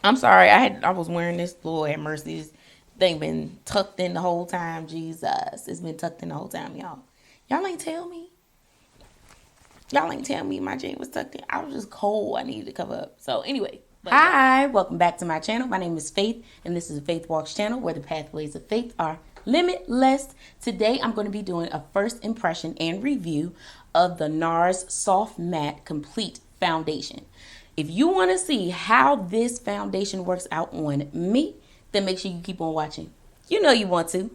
I'm sorry. I was wearing this. Lord have mercy. This thing been tucked in the whole time. Jesus, it's been tucked in the whole time, y'all. Y'all ain't tell me. Y'all ain't tell me my jean was tucked in. I was just cold. I needed to cover up. So anyway. Hi, welcome back to my channel. My name is Faith, and this is a Faith Walks channel where the pathways of faith are limitless. Today, I'm going to be doing a first impression and review of the Nars Soft Matte Complete Foundation. If you want to see how this foundation works out on me, then make sure you keep on watching. You know you want to.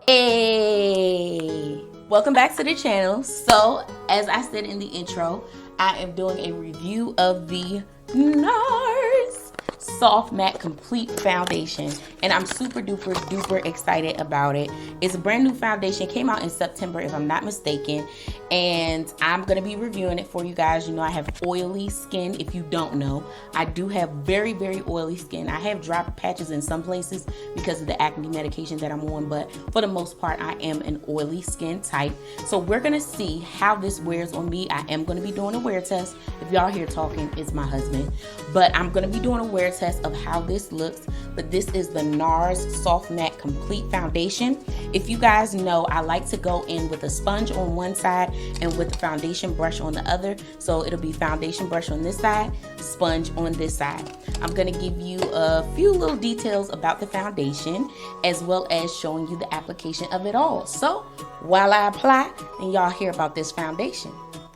Hey, welcome back to the channel. So as I said in the intro, I am doing a review of the Nars Soft Matte Complete Foundation, and I'm super duper excited about it. It's a brand new foundation. It came out in September if I'm not mistaken, and I'm gonna be reviewing it for you guys. You know I have oily skin. If you don't know, I do have very oily skin. I have dry patches in some places because of the acne medication that I'm on, but for the most part I am an oily skin type. So we're gonna see how this wears on me. I am gonna be doing a wear test. If y'all hear talking, it's my husband, but I'm gonna be doing a wear test of how this looks. But this is the Nars Soft Matte Complete Foundation. If you guys know, I like to go in with a sponge on one side and with the foundation brush on the other. So it'll be foundation brush on this side, sponge on this side. I'm gonna give you a few little details about the foundation as well as showing you the application of it all. So while I apply and y'all hear about this foundation,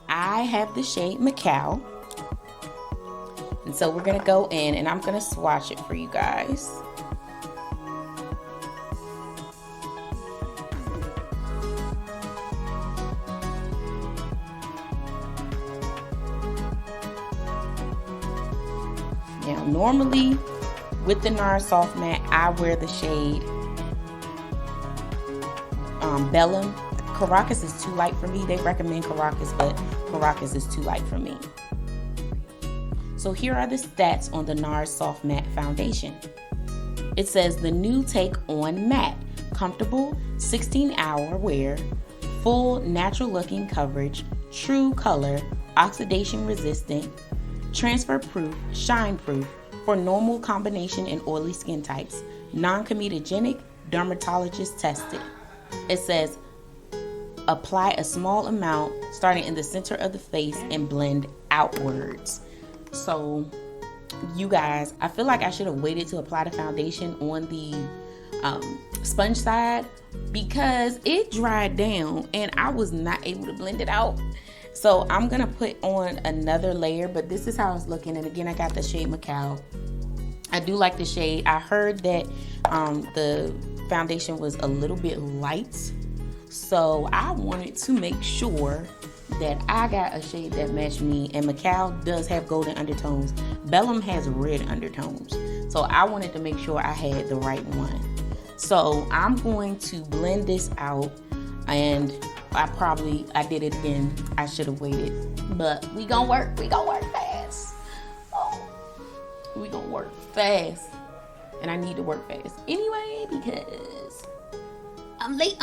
I have the shade Macao. And so we're gonna go in and I'm gonna swatch it for you guys. Now normally with the Nars Soft Matte, I wear the shade Bellum. Caracas is too light for me. They recommend Caracas, but Caracas is too light for me. So here are the stats on the Nars Soft Matte Foundation. It says the new take on matte, comfortable 16-hour wear, full natural looking coverage, true color, oxidation resistant, transfer proof, shine proof for normal, combination, and oily skin types, non-comedogenic, dermatologist tested. It says apply a small amount starting in the center of the face and blend outwards. So you guys, I feel like I should have waited to apply the foundation on the sponge side because it dried down and I was not able to blend it out. So I'm gonna put on another layer, but this is how it's looking. And again, I got the shade Macao. I do like the shade. I heard that the foundation was a little bit light, so I wanted to make sure that I got a shade that matched me. And Macao does have golden undertones. Bellum has red undertones. So I wanted to make sure I had the right one. So I'm going to blend this out, and I did it again. I should have waited, but we gonna work fast. Oh, we gonna work fast. And I need to work fast anyway because I'm late.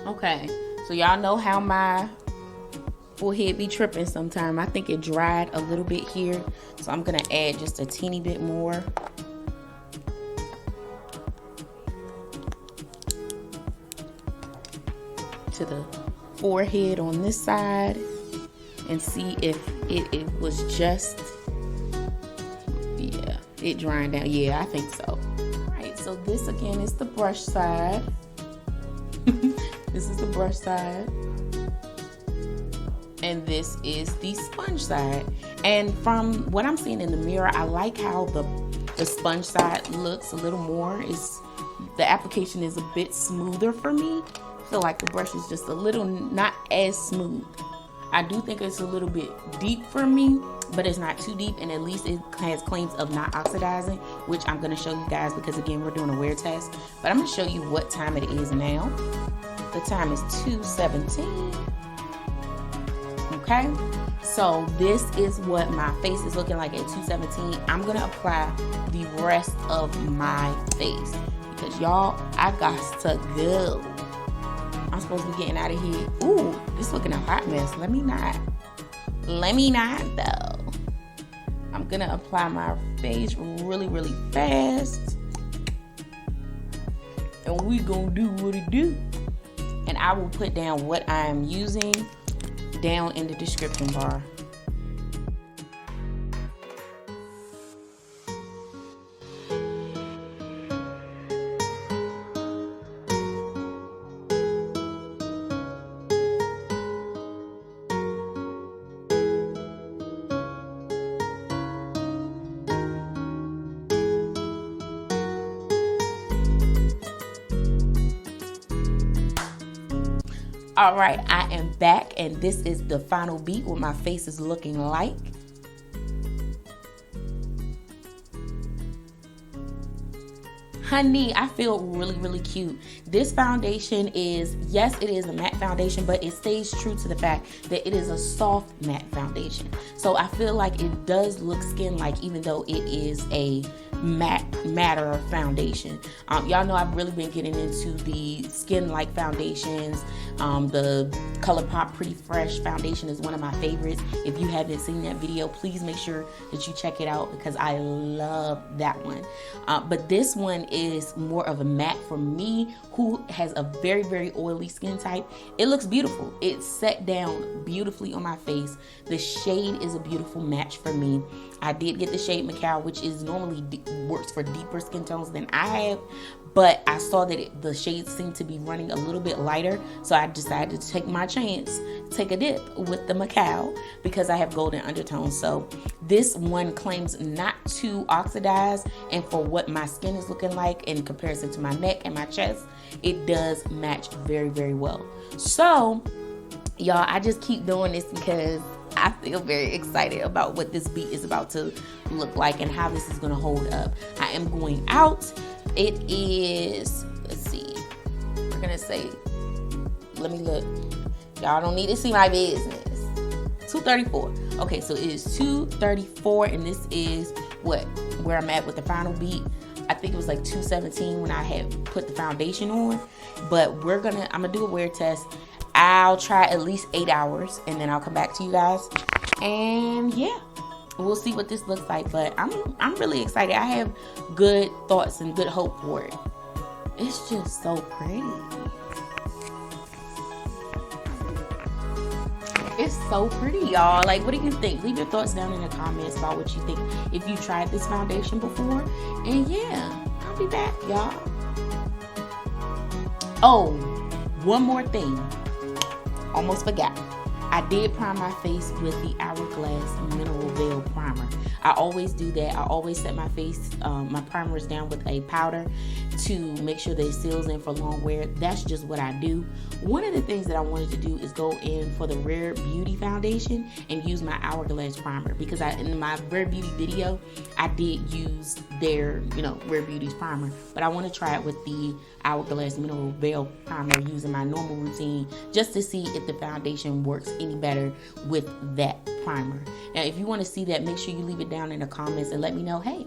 Okay, so y'all know how my forehead be tripping sometime. I think it dried a little bit here, so I'm gonna add just a teeny bit more. To the forehead on this side and see if it was just, yeah, it drying down. Yeah, I think so. All right, so this again is the brush side. This is the brush side. and this is the sponge side. And from what I'm seeing in the mirror, I like how the sponge side looks a little more. The application is a bit smoother for me. I feel like the brush is just a little not as smooth. I do think it's a little bit deep for me, but it's not too deep, and at least it has claims of not oxidizing, which I'm going to show you guys because, again, we're doing a wear test. But I'm going to show you what time it is now. The time is 2:17. Okay, so this is what my face is looking like at 2:17. I'm going to apply the rest of my face because, y'all, I got to go. I'm supposed to be getting out of here. Ooh, this looking a hot mess. Let me not though. I'm gonna apply my face really, really fast. And we gonna do what it do. And I will put down what I am using down in the description bar. All right, I am back, and this is the final beat, what my face is looking like. Honey, I feel really, really cute. This foundation is, yes, it is a matte foundation, but it stays true to the fact that it is a soft matte foundation. So I feel like it does look skin-like, even though it is a matter foundation. Y'all know I've really been getting into the skin-like foundations. The ColourPop Pretty Fresh foundation is one of my favorites. If you haven't seen that video, please make sure that you check it out because I love that one. But this one is more of a matte for me, who has a very, very oily skin type. It looks beautiful. It's set down beautifully on my face. The shade is a beautiful match for me. I did get the shade Macao, which is normally works for deeper skin tones than I have, but I saw that the shades seemed to be running a little bit lighter, so I decided to take my chance, take a dip with the Macao because I have golden undertones. So this one claims not to oxidize, and for what my skin is looking like in comparison to my neck and my chest, it does match very, very well. So y'all, I just keep doing this because I feel very excited about what this beat is about to look like and how this is going to hold up. I am going out. It is, let's see, we're going to say, let me look. Y'all don't need to see my business. 2:34. Okay, so it is 2:34, and this is where I'm at with the final beat. I think it was like 2:17 when I had put the foundation on, but I'm gonna do a wear test. I'll try at least 8 hours, and then I'll come back to you guys, and yeah, we'll see what this looks like. But I'm really excited. I have good thoughts and good hope for it. It's just so pretty. It's so pretty, y'all. Like, what do you think? Leave your thoughts down in the comments about what you think if you tried this foundation before. And yeah, I'll be back, y'all. Oh, one more thing. Almost forgot. I did prime my face with the Hourglass Mineral Veil Primer. I always do that. I always set my face, my primers down with a powder to make sure that it seals in for long wear. That's just what I do. One of the things that I wanted to do is go in for the Rare Beauty foundation and use my Hourglass primer, because in my Rare Beauty video, I did use their, Rare Beauty's primer, but I want to try it with the Hourglass Mineral Veil Primer using my normal routine just to see if the foundation works any better with that primer. Now, if you want to see that, make sure you leave it down in the comments and let me know, hey,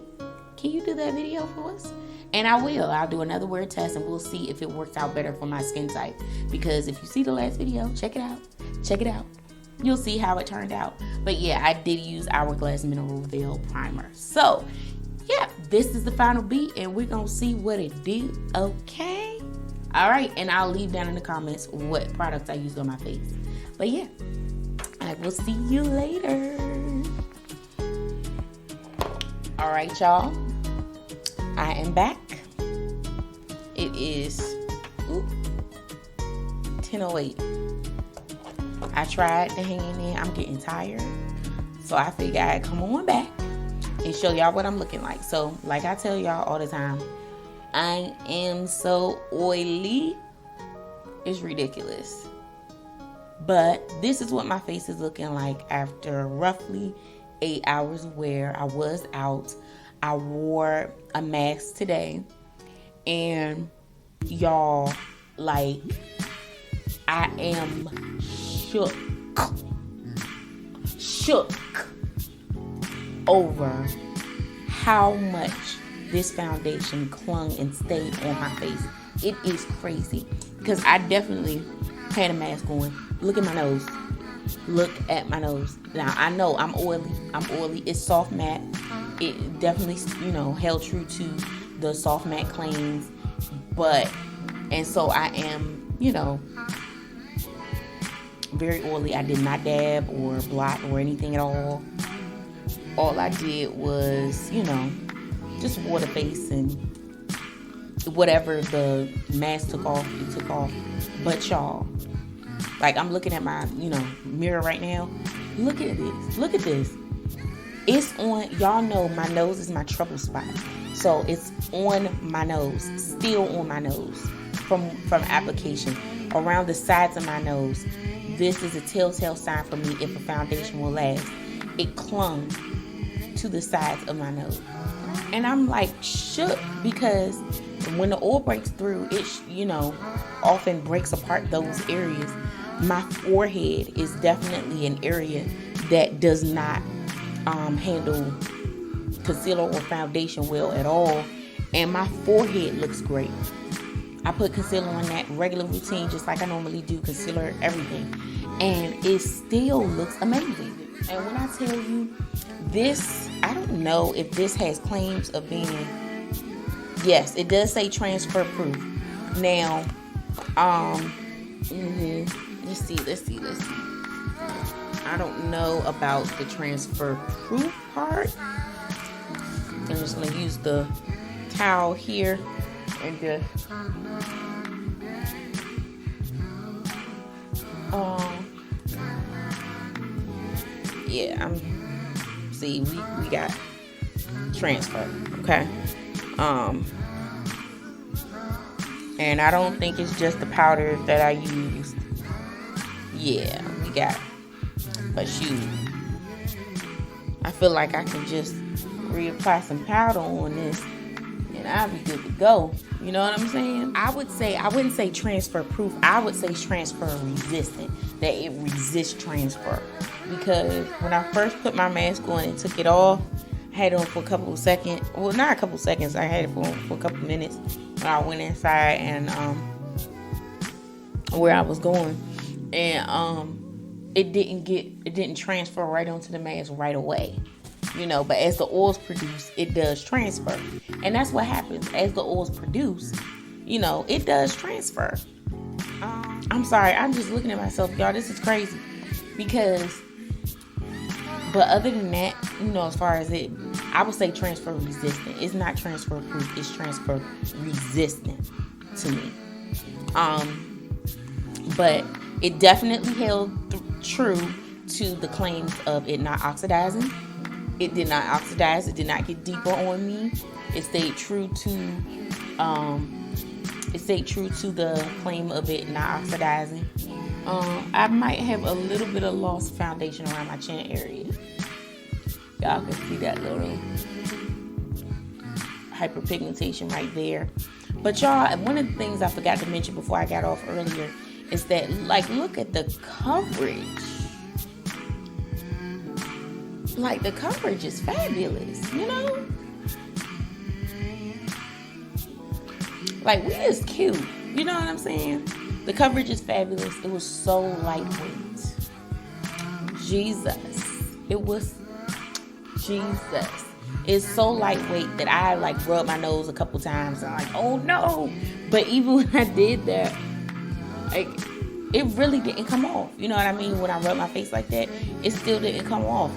can you do that video for us? And I will. I'll do another wear test and we'll see if it works out better for my skin type. Because if you see the last video, check it out. Check it out. You'll see how it turned out. But yeah, I did use Hourglass Mineral Veil Primer. So yeah, this is the final beat and we're going to see what it do. Okay. All right. And I'll leave down in the comments what products I used on my face. But yeah, I will see you later. All right, y'all. I am back. It is 10:08. I tried the hand in. I'm getting tired. So I figured I'd come on back and show y'all what I'm looking like. So like I tell y'all all the time, I am so oily. It's ridiculous. But this is what my face is looking like after roughly 8 hours of wear. I was out. I wore a mask today. And y'all, like, I am shook over how much this foundation clung and stayed on my face. It is crazy because I definitely had a mask on. Look at my nose. Look at my nose. Now I know I'm oily. It's soft matte. It definitely, held true to the soft matte claims, and so I am, very oily. I did not dab or blot or anything at all. All I did was, just wore the face, and whatever the mask took off, it took off. But y'all, like, I'm looking at my, mirror right now. Look at this. It's on, y'all know my nose is my trouble spot. So it's on my nose, still on my nose from application. Around the sides of my nose. This is a telltale sign for me if a foundation will last. It clung to the sides of my nose. And I'm like shook because when the oil breaks through, it, often breaks apart those areas. My forehead is definitely an area that does not handle concealer or foundation well at all. And my forehead looks great. I put concealer on that regular routine just like I normally do, concealer, everything. And it still looks amazing. And when I tell you this, I don't know if this has claims of being, yes, it does say transfer proof. Now, let's see. I don't know about the transfer proof part. I'm just going to use the towel here and just see, we got transfer, okay? And I don't think it's just the powder that I used. Yeah, we got a shoe. I feel like I can just reapply some powder on this and I'll be good to go. You know what I'm saying? I wouldn't say transfer proof. I would say transfer resistant. That it resists transfer. Because when I first put my mask on and took it off, I had it on for a couple of seconds. Well, not a couple of seconds. I had it for a couple of minutes when I went inside and where I was going. And it didn't transfer right onto the mask right away. But as the oils produce, it does transfer. And that's what happens. As the oils produce, it does transfer. I'm sorry. I'm just looking at myself. Y'all, this is crazy. But other than that, as far as it, I would say transfer resistant. It's not transfer proof. It's transfer resistant to me. But it definitely held true to the claims of it not oxidizing. It did not oxidize. It did not get deeper on me. It stayed true to the claim of it not oxidizing. I might have a little bit of lost foundation around my chin area. Y'all can see that little hyperpigmentation right there. But y'all, one of the things I forgot to mention before I got off earlier is that, like, look at the coverage. Like, the coverage is fabulous, Like, we is cute. You know what I'm saying? The coverage is fabulous. It was so lightweight. Jesus. It's so lightweight that I, rubbed my nose a couple times. I'm like, oh, no. But even when I did that, it really didn't come off. You know what I mean? When I rubbed my face like that, it still didn't come off.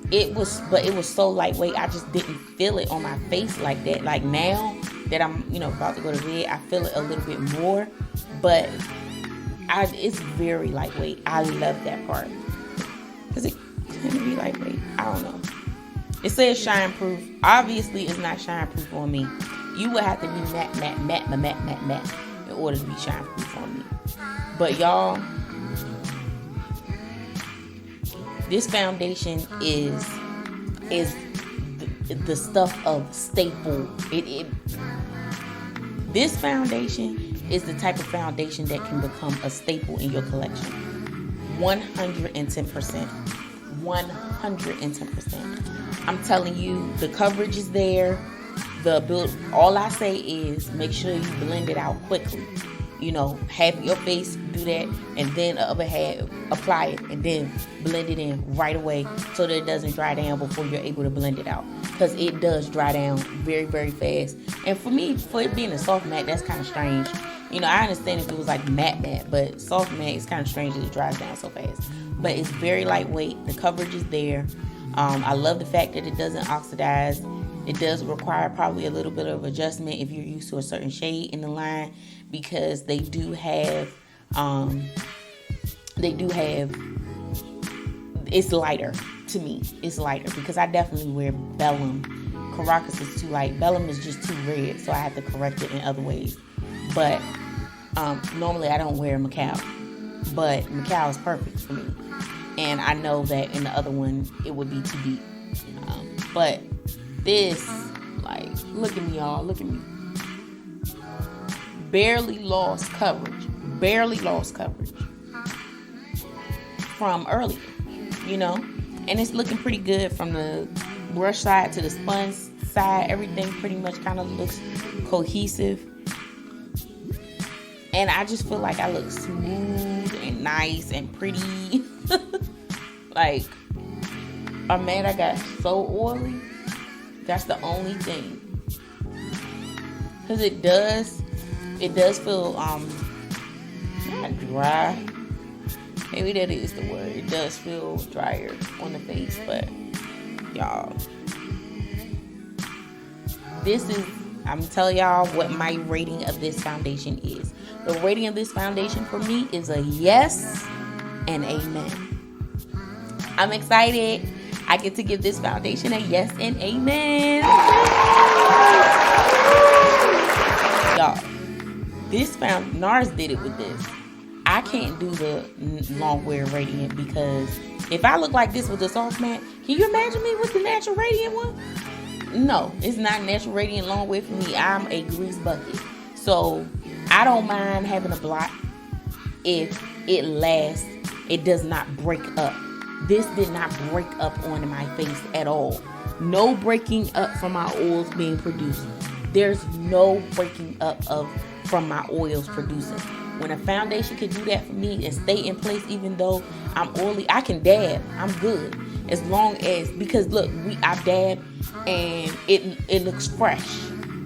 It was so lightweight. I just didn't feel it on my face like that. Like, now that I'm, about to go to bed, I feel it a little bit more. But It's very lightweight. I love that part. Because it can be lightweight. I don't know. It says shine proof. Obviously, it's not shine proof on me. You would have to be matte in order to be shine proof on me. But y'all, this foundation is the stuff of staple. This foundation is the type of foundation that can become a staple in your collection. 110%. 110%. I'm telling you, the coverage is there. All I say is make sure you blend it out quickly. You know, half your face do that, and then the other half apply it, and then blend it in right away so that it doesn't dry down before you're able to blend it out. Because it does dry down very, very fast. And for me, for it being a soft matte, that's kind of strange. You know, I understand if it was like matte, but soft matte is kind of strange that it dries down so fast. But it's very lightweight. The coverage is there. I love the fact that it doesn't oxidize. It does require probably a little bit of adjustment if you're used to a certain shade in the line, because they do have it's lighter to me. It's lighter because I definitely wear Bellum. Caracas is too light. Bellum is just too red, so I have to correct it in other ways. But normally I don't wear Macao, but Macao is perfect for me. And I know that in the other one it would be too deep. But this, like, look at me, y'all. Look at me. Barely lost coverage from earlier, you know. And it's looking pretty good from the brush side to the sponge side. Everything pretty much kind of looks cohesive. And I just feel like I look smooth and nice and pretty. Like, I'm mad I got so oily. That's the only thing. Because it does feel, not dry. Maybe that is the word. It does feel drier on the face, but y'all, I'm telling y'all what my rating of this foundation is. The rating of this foundation for me is a yes and amen. I'm excited. I get to give this foundation a yes and amen. Y'all, Nars did it with this. I can't do the long wear radiant because if I look like this with the soft matte, can you imagine me with the natural radiant one? No, it's not natural radiant long wear for me. I'm a grease bucket. So I don't mind having a blot if it lasts. It does not break up. This did not break up on my face at all. No breaking up from my oils being produced. There's no breaking up from my oils producing. When a foundation can do that for me and stay in place even though I'm oily, I can dab. I'm good. As long as, because look, I dab and it looks fresh.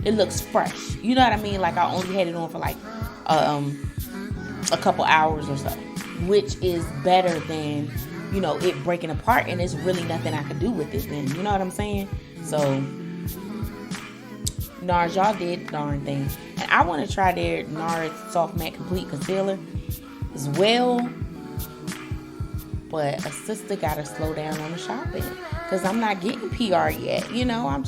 It looks fresh. You know what I mean? Like I only had it on for like a couple hours or so, which is better than, you know, it breaking apart and there's really nothing I can do with it then. You know what I'm saying? So Nars, y'all did the darn thing. And I want to try their Nars Soft Matte Complete Concealer as well. But a sister got to slow down on the shopping because I'm not getting PR yet. You know, I'm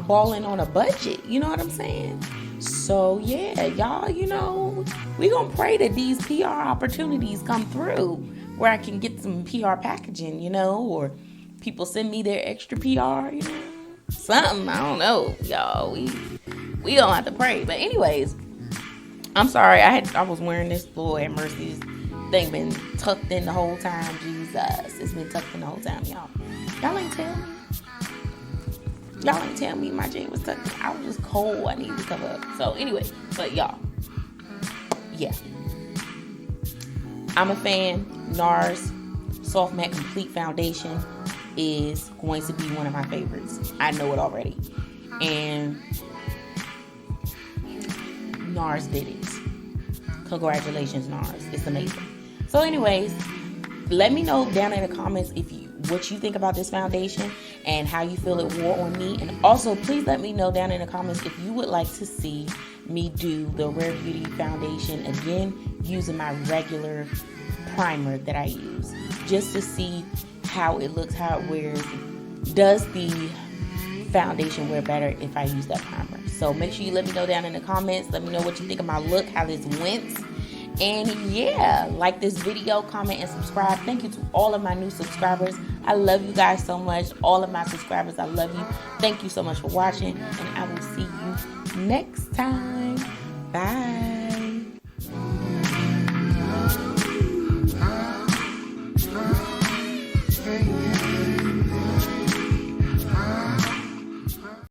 balling on a budget. You know what I'm saying? So, yeah, y'all, you know, we going to pray that these PR opportunities come through where I can get some PR packaging, you know, or people send me their extra PR, you know. Something, I don't know, y'all. We don't have to pray. But anyways, I'm sorry. I was wearing this Lord have mercy. This thing been tucked in the whole time. Jesus, it's been tucked in the whole time, y'all. Y'all ain't tell me my jean was tucked in. I was just cold. I needed to cover up. So anyway, but y'all, yeah, I'm a fan. Nars Soft Matte Complete Foundation is going to be one of my favorites. I know it already. And Nars did it. Congratulations, Nars. It's amazing. So anyways, let me know down in the comments what you think about this foundation and how you feel it wore on me. And also, please let me know down in the comments if you would like to see me do the Rare Beauty foundation again using my regular primer that I use, just to see how it looks, how it wears. Does the foundation wear better if I use that primer? So make sure you let me know down in the comments. Let me know what you think of my look, how this went. And yeah, like this video, comment, and subscribe. Thank you to all of my new subscribers. I love you guys so much. All of my subscribers, I love you. Thank you so much for watching, and I will see you next time. Bye.